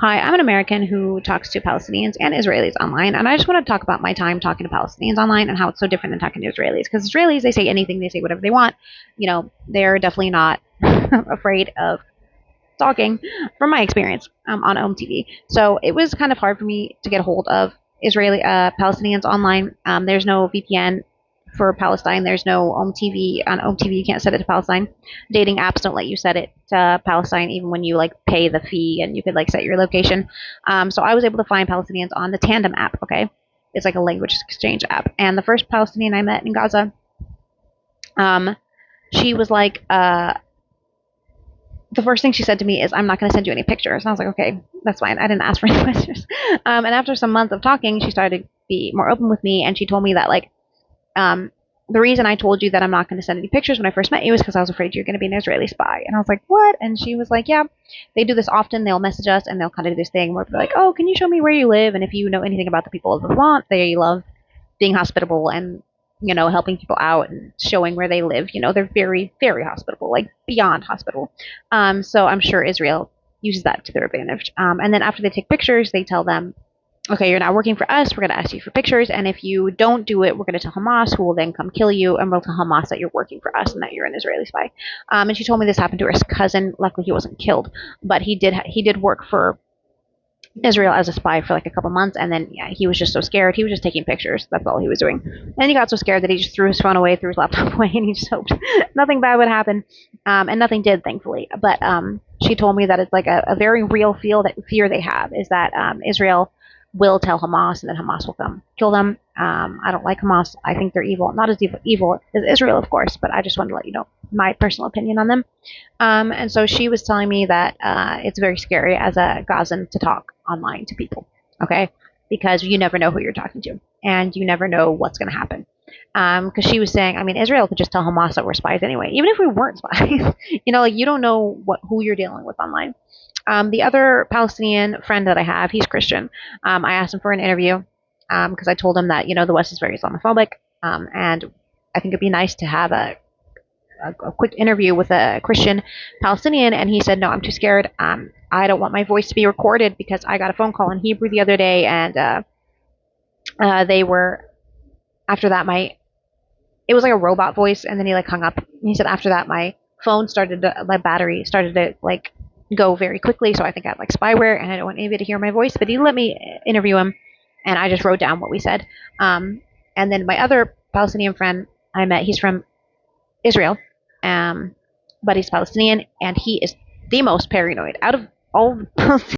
Hi, I'm an American who talks to Palestinians and Israelis online, and I just want to talk about my time talking to Palestinians online and how it's so different than talking to Israelis. Because Israelis, they say anything, they say whatever they want. They're definitely not afraid of talking, from my experience on OMTV. So it was kind of hard for me to get a hold of Israeli Palestinians online. There's no VPN for Palestine. There's no OMTV. On OMTV, you can't set it to Palestine. Dating apps don't let you set it to Palestine, even when you like pay the fee and you could like set your location. So I was able to find Palestinians on the Tandem app. Okay, it's like a language exchange app. And the first Palestinian I met in Gaza, um, she was like, the first thing she said to me is, "I'm not going to send you any pictures." And I was like, "Okay, that's fine. I didn't ask for any pictures." And after some months of talking, she started to be more open with me, and she told me that um, the reason I told you that I'm not going to send any pictures when I first met you is because I was afraid you're going to be an Israeli spy. And I was like, "What?" And she was like, "Yeah, they do this often. They'll message us and they'll kind of do this thing where they're like, 'Oh, can you show me where you live? And if you know anything about the people of Levant, they love being hospitable and helping people out and showing where they live. They're very, very hospitable, like beyond hospitable. So I'm sure Israel uses that to their advantage. And then after they take pictures, they tell them, okay, you're not working for us. We're going to ask you for pictures. And if you don't do it, we're going to tell Hamas, who will then come kill you. And we'll tell Hamas that you're working for us and that you're an Israeli spy. And she told me this happened to her cousin. Luckily, he wasn't killed, but he did work for Israel as a spy for like a couple months, and then yeah, he was just so scared. He was just taking pictures. That's all he was doing. And he got so scared that he just threw his phone away, threw his laptop away, and he just hoped nothing bad would happen. And nothing did, thankfully. But she told me that it's like a very real fear they have is that Israel will tell Hamas, and then Hamas will come kill them. I don't like Hamas. I think they're evil. Not as evil as Israel, of course, but I just wanted to let you know my personal opinion on them. And so she was telling me that it's very scary as a Gazan to talk online to people, okay? Because you never know who you're talking to, and you never know what's going to happen. Because she was saying, I mean, Israel could just tell Hamas that we're spies anyway, even if we weren't spies. Like you don't know who you're dealing with online. The other Palestinian friend that I have, he's Christian. I asked him for an interview because I told him that the West is very Islamophobic, and I think it'd be nice to have a quick interview with a Christian Palestinian, and he said, "No, I'm too scared. I don't want my voice to be recorded because I got a phone call in Hebrew the other day, and they were after that my it was like a robot voice, and then he like hung up. And he said after that my my battery started to like go very quickly, so I think I had like spyware, and I don't want anybody to hear my voice. But he let me interview him, and I just wrote down what we said. And then my other Palestinian friend I met, he's from Israel, but he's Palestinian, and he is the most paranoid out of all